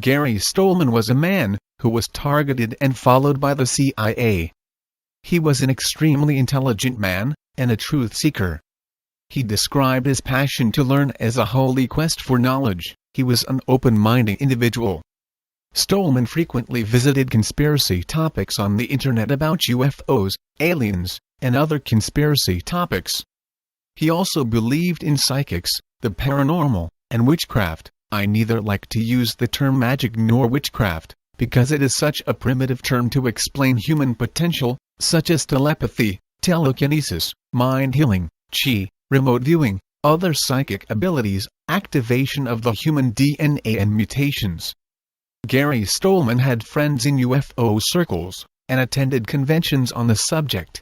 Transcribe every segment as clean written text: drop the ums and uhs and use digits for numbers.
Gary Stollman was a man who was targeted and followed by the CIA. He was an extremely intelligent man and a truth seeker. He described his passion to learn as a holy quest for knowledge. He was an open-minded individual. Stollman frequently visited conspiracy topics on the internet about UFOs, aliens, and other conspiracy topics. He also believed in psychics, the paranormal, and witchcraft. I neither like to use the term magic nor witchcraft, because it is such a primitive term to explain human potential, such as telepathy, telekinesis, mind healing, chi, remote viewing, other psychic abilities, activation of the human DNA and mutations. Gary Stollman had friends in UFO circles, and attended conventions on the subject.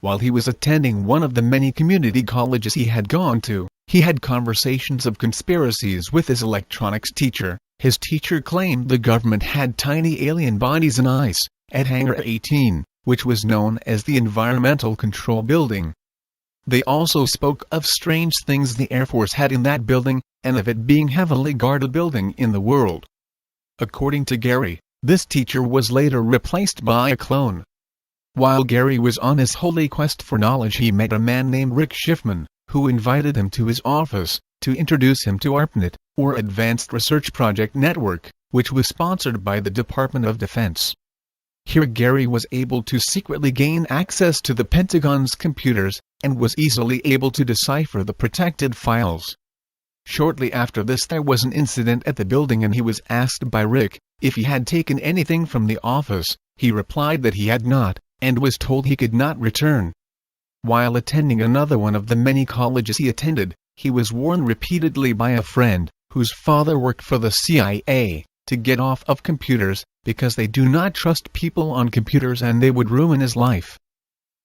While he was attending one of the many community colleges he had gone to, he had conversations of conspiracies with his electronics teacher. His teacher claimed the government had tiny alien bodies in ice, at Hangar 18, which was known as the Environmental Control Building. They also spoke of strange things the Air Force had in that building, and of it being heavily guarded building in the world. According to Gary, this teacher was later replaced by a clone. While Gary was on his holy quest for knowledge, he met a man named Rick Schiffman, who invited him to his office to introduce him to ARPANET, or Advanced Research Project Network, which was sponsored by the Department of Defense. Here Gary was able to secretly gain access to the Pentagon's computers, and was easily able to decipher the protected files. Shortly after this there was an incident at the building, and he was asked by Rick if he had taken anything from the office. He replied that he had not, and was told he could not return. While attending another one of the many colleges he attended, he was warned repeatedly by a friend, whose father worked for the CIA, to get off of computers, because they do not trust people on computers and they would ruin his life.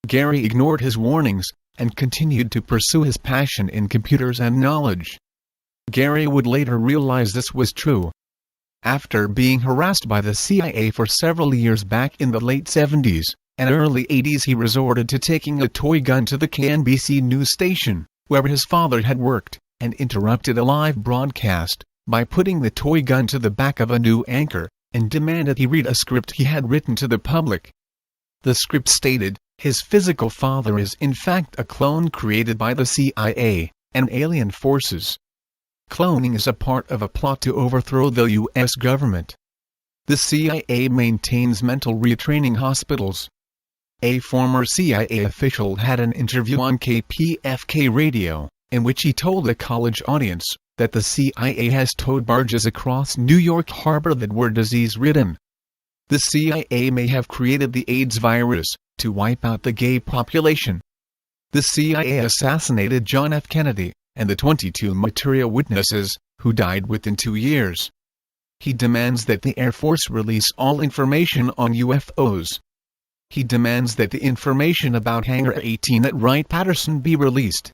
Gary ignored his warnings, and continued to pursue his passion in computers and knowledge. Gary would later realize this was true. After being harassed by the CIA for several years back in the late 70s and early 80s, he resorted to taking a toy gun to the KNBC news station, where his father had worked, and interrupted a live broadcast by putting the toy gun to the back of a new anchor, and demanded he read a script he had written to the public. The script stated, his physical father is in fact a clone created by the CIA and alien forces. Cloning is a part of a plot to overthrow the U.S. government. The CIA maintains mental retraining hospitals. A former CIA official had an interview on KPFK radio, in which he told a college audience that the CIA has towed barges across New York Harbor that were disease-ridden. The CIA may have created the AIDS virus to wipe out the gay population. The CIA assassinated John F. Kennedy and the 22 material witnesses, who died within 2 years. He demands that the Air Force release all information on UFOs. He demands that the information about Hangar 18 at Wright-Patterson be released.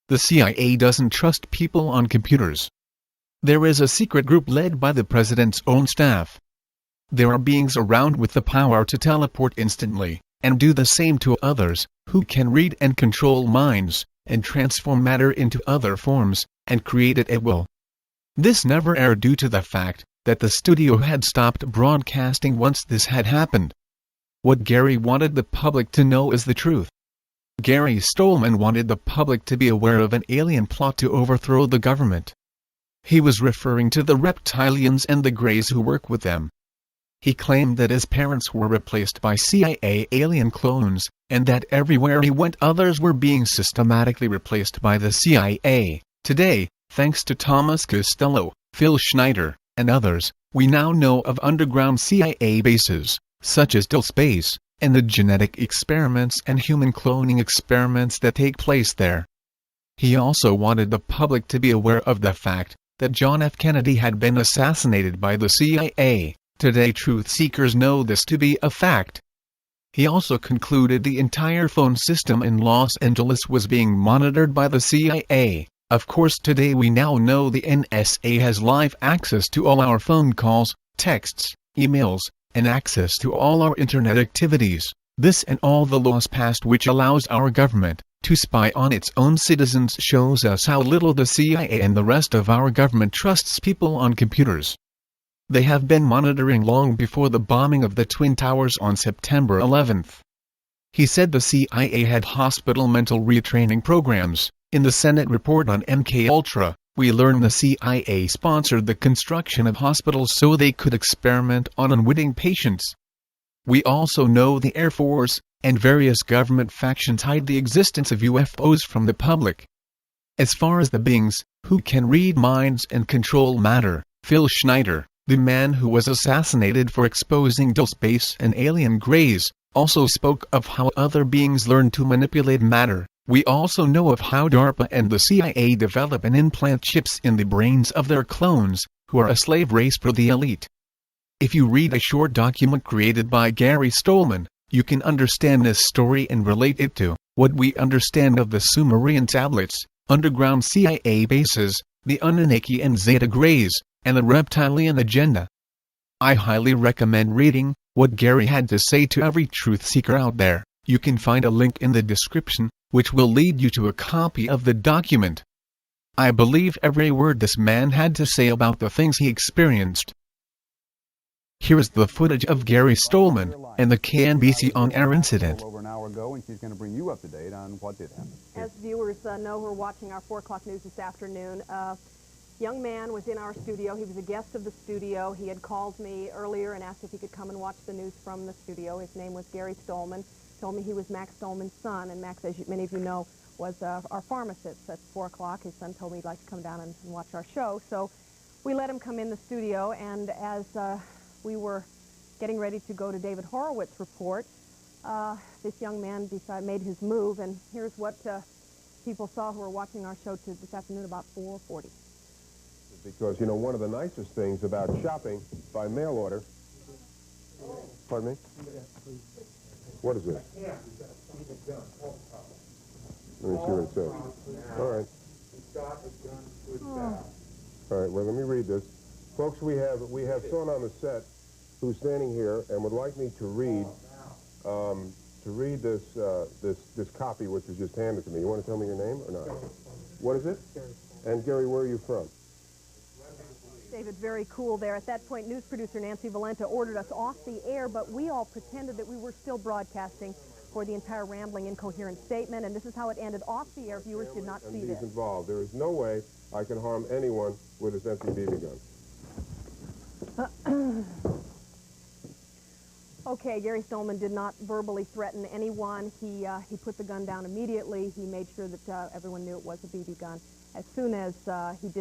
The CIA doesn't trust people on computers. There is a secret group led by the president's own staff. There are beings around with the power to teleport instantly, and do the same to others, who can read and control minds, and transform matter into other forms, and create it at will. This never aired due to the fact that the studio had stopped broadcasting once this had happened. What Gary wanted the public to know is the truth. Gary Stollman wanted the public to be aware of an alien plot to overthrow the government. He was referring to the reptilians and the Greys who work with them. He claimed that his parents were replaced by CIA alien clones, and that everywhere he went others were being systematically replaced by the CIA. Today, thanks to Thomas Costello, Phil Schneider, and others, we now know of underground CIA bases, such as Dulce Base, and the genetic experiments and human cloning experiments that take place there. He also wanted the public to be aware of the fact that John F. Kennedy had been assassinated by the CIA. Today truth seekers know this to be a fact. He also concluded the entire phone system in Los Angeles was being monitored by the CIA. Of course today we now know the NSA has live access to all our phone calls, texts, emails, and access to all our internet activities. This and all the laws passed which allows our government to spy on its own citizens shows us how little the CIA and the rest of our government trusts people on computers. They have been monitoring long before the bombing of the Twin Towers on September 11. He said the CIA had hospital mental retraining programs. In the Senate report on MkUltra, we learn the CIA sponsored the construction of hospitals so they could experiment on unwitting patients. We also know the Air Force and various government factions hide the existence of UFOs from the public. As far as the beings who can read minds and control matter, Phil Schneider, the man who was assassinated for exposing dual space and alien grays, also spoke of how other beings learn to manipulate matter. We also know of how Darpa and the CIA develop and implant chips in the brains of their clones, who are a slave race for the elite. If you read a short document created by Gary Stollman, you can understand this story and relate it to what we understand of the Sumerian tablets, underground CIA bases, the Anunnaki and Zeta Greys, and the reptilian agenda. I highly recommend reading what Gary had to say to every truth seeker out there. You can find a link in the description, which will lead you to a copy of the document. I believe every word this man had to say about the things he experienced. Here is the footage of Gary Stollman and the KNBC on-air incident. Over an hour ago, and she's going to bring you up to date on what did happen. As viewers know who are watching our 4 o'clock news this afternoon, young man was in our studio. He was a guest of the studio. He had called me earlier and asked if he could come and watch the news from the studio. His name was Gary Stollman. Told me he was Max Stollman's son, and Max, as many of you know, was our pharmacist at 4 o'clock. His son told me he'd like to come down and watch our show, so we let him come in the studio, and as we were getting ready to go to David Horowitz's report, this young man made his move, and here's what people saw who were watching our show this afternoon about 4:40. Because, you know, one of the nicest things about shopping by mail order... Pardon me? What is this? Let me see what it says. All right. All right, well, let me read this. Folks, we have someone on the set who's standing here and would like me to read this copy which was just handed to me. You want to tell me your name or not? What is it? And Gary, where are you from? David, very cool there. At that point, news producer Nancy Valenta ordered us off the air, but we all pretended that we were still broadcasting for the entire rambling, incoherent statement, and this is how it ended off the air. Viewers did not see this. Involved. There is no way I can harm anyone with this empty BB gun. Okay, Gary Stollman did not verbally threaten anyone. He put the gun down immediately. He made sure that everyone knew it was a BB gun. As soon as he did